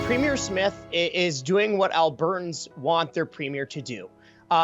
Premier Smith is doing what Albertans want their premier to do.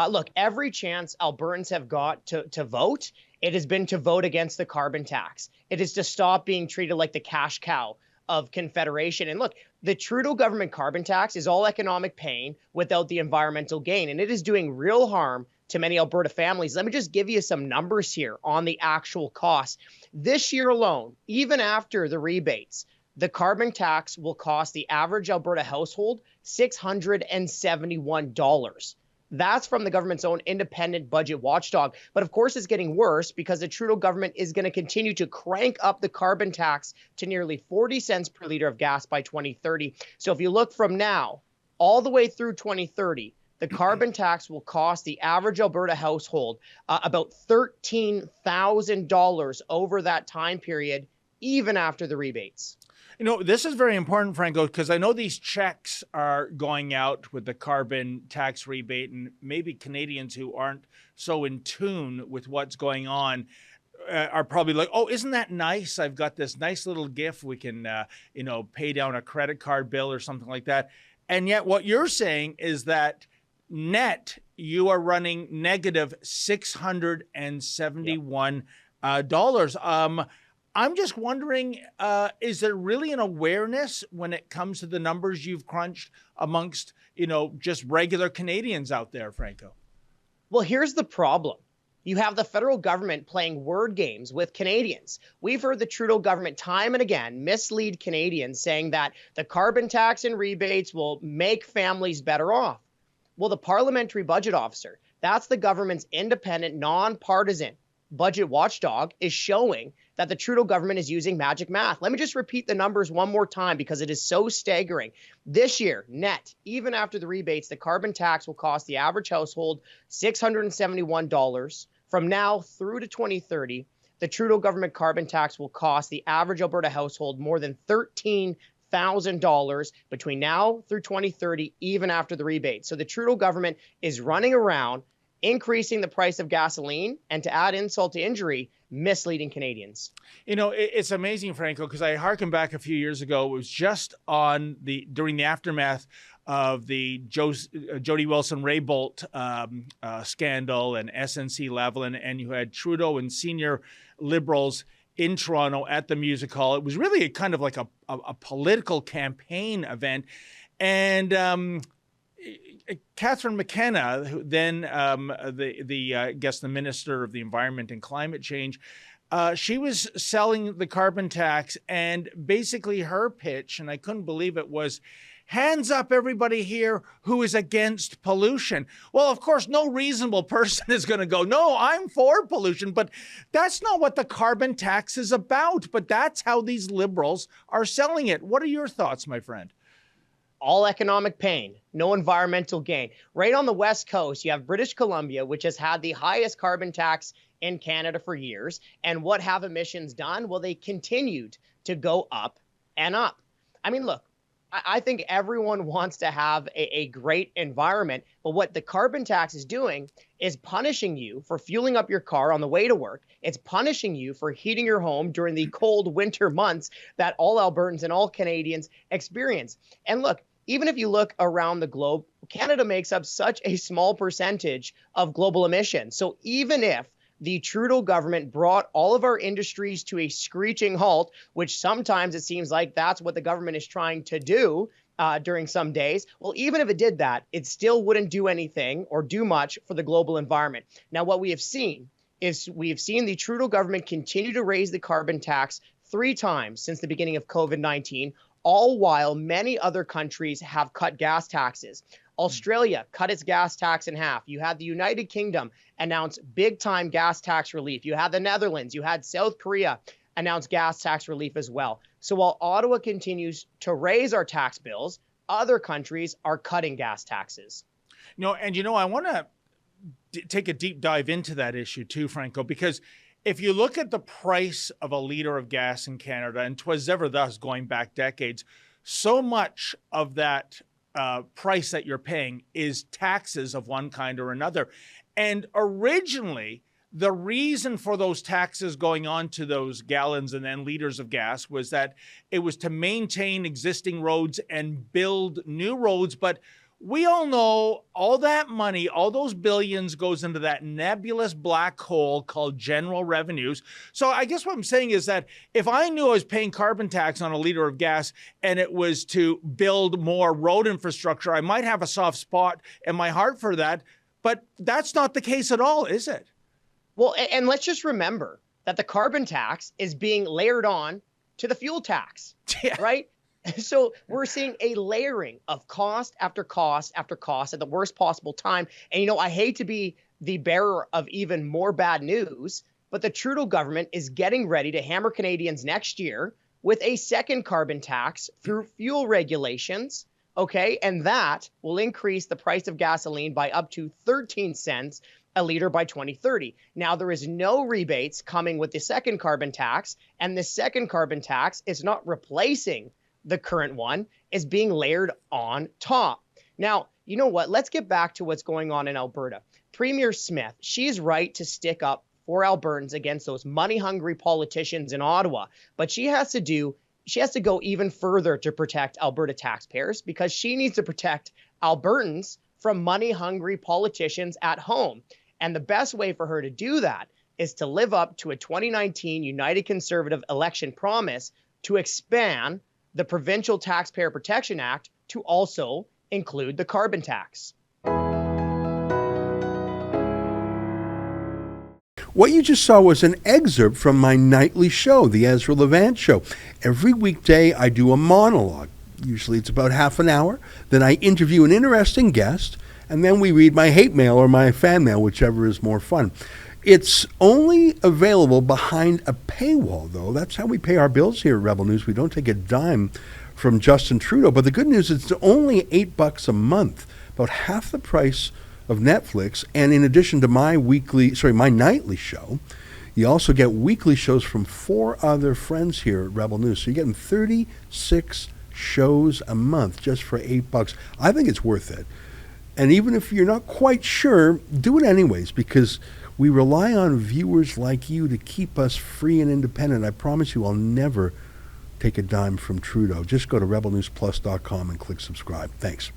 Look, every chance Albertans have got to vote, it has been to vote against the carbon tax. It is to stop being treated like the cash cow of Confederation. And look, the Trudeau government carbon tax is all economic pain without the environmental gain, and it is doing real harm to many Alberta families. Let me just give you some numbers here on the actual costs. This year alone, even after the rebates, the carbon tax will cost the average Alberta household $671. That's from the government's own independent budget watchdog. But of course, it's getting worse because the Trudeau government is going to continue to crank up the carbon tax to nearly 40 cents per liter of gas by 2030. So if you look from now all the way through 2030, the carbon tax will cost the average Alberta household about $13,000 over that time period, even after the rebates. You know, this is very important, Franco, because I know these checks are going out with the carbon tax rebate, and maybe Canadians who aren't so in tune with what's going on are probably like, oh, isn't that nice? I've got this nice little gift. We can, pay down a credit card bill or something like that. And yet what you're saying is that net, you are running negative $671. I'm just wondering, is there really an awareness when it comes to the numbers you've crunched amongst, just regular Canadians out there, Franco? Well, here's the problem. You have the federal government playing word games with Canadians. We've heard the Trudeau government time and again mislead Canadians, saying that the carbon tax and rebates will make families better off. Well, the parliamentary budget officer, that's the government's independent, nonpartisan budget watchdog, is showing that the Trudeau government is using magic math. Let me just repeat the numbers one more time because it is so staggering. This year, net, even after the rebates, the carbon tax will cost the average household $671. From now through to 2030, the Trudeau government carbon tax will cost the average Alberta household more than $13,000 between now through 2030, even after the rebate. So the Trudeau government is running around increasing the price of gasoline, and to add insult to injury, misleading Canadians. You know, it's amazing, Franco, because I harken back a few years ago. It was just during the aftermath of the Jody Wilson-Raybould scandal and SNC-Lavalin, and you had Trudeau and senior Liberals in Toronto at the Music Hall. It was really kind of like a political campaign event. And Catherine McKenna, who then I guess the Minister of the Environment and Climate Change, she was selling the carbon tax, and basically her pitch, and I couldn't believe it, was hands up everybody here who is against pollution. Well, of course, no reasonable person is going to go, no, I'm for pollution, but that's not what the carbon tax is about. But that's how these Liberals are selling it. What are your thoughts, my friend? All economic pain, no environmental gain. Right on the West Coast, you have British Columbia, which has had the highest carbon tax in Canada for years. And what have emissions done? Well, they continued to go up and up. I mean, look, I think everyone wants to have a great environment, but what the carbon tax is doing is punishing you for fueling up your car on the way to work. It's punishing you for heating your home during the cold winter months that all Albertans and all Canadians experience. And look, even if you look around the globe, Canada makes up such a small percentage of global emissions. So even if the Trudeau government brought all of our industries to a screeching halt, which sometimes it seems like that's what the government is trying to do during some days. Well, even if it did that, it still wouldn't do anything or do much for the global environment. Now, what we have seen is the Trudeau government continue to raise the carbon tax 3 times since the beginning of COVID-19, all while many other countries have cut gas taxes. Australia cut its gas tax in half. You had the United Kingdom announce big-time gas tax relief. You had the Netherlands. You had South Korea announce gas tax relief as well. So while Ottawa continues to raise our tax bills, other countries are cutting gas taxes. I want to take a deep dive into that issue too, Franco, because if you look at the price of a liter of gas in Canada, and 'twas ever thus going back decades, so much of that price that you're paying is taxes of one kind or another. And originally, the reason for those taxes going on to those gallons and then liters of gas was that it was to maintain existing roads and build new roads. But we all know all that money, all those billions goes into that nebulous black hole called general revenues. So I guess what I'm saying is that if I knew I was paying carbon tax on a liter of gas and it was to build more road infrastructure, I might have a soft spot in my heart for that. But that's not the case at all, is it? Well, and let's just remember that the carbon tax is being layered on to the fuel tax, right? So we're seeing a layering of cost after cost after cost at the worst possible time. And, I hate to be the bearer of even more bad news, but the Trudeau government is getting ready to hammer Canadians next year with a second carbon tax through fuel regulations. Okay, and that will increase the price of gasoline by up to 13 cents a liter by 2030. Now, there is no rebates coming with the second carbon tax, and the second carbon tax is not replacing the current one, is being layered on top. Now, you know what? Let's get back to what's going on in Alberta. Premier Smith, she's right to stick up for Albertans against those money-hungry politicians in Ottawa, but she has to go even further to protect Alberta taxpayers, because she needs to protect Albertans from money-hungry politicians at home. And the best way for her to do that is to live up to a 2019 United Conservative election promise to expand the Provincial Taxpayer Protection Act to also include the carbon tax. What you just saw was an excerpt from my nightly show, The Ezra Levant Show. Every weekday, I do a monologue. Usually it's about half an hour. Then I interview an interesting guest, and then we read my hate mail or my fan mail, whichever is more fun. It's only available behind a paywall, though. That's how we pay our bills here at Rebel News. We don't take a dime from Justin Trudeau. But the good news is it's only $8 a month, about half the price of Netflix. And in addition to my nightly show, you also get weekly shows from 4 other friends here at Rebel News. So you're getting 36 shows a month just for $8. I think it's worth it. And even if you're not quite sure, do it anyways, because we rely on viewers like you to keep us free and independent. I promise you I'll never take a dime from Trudeau. Just go to rebelnewsplus.com and click subscribe. Thanks.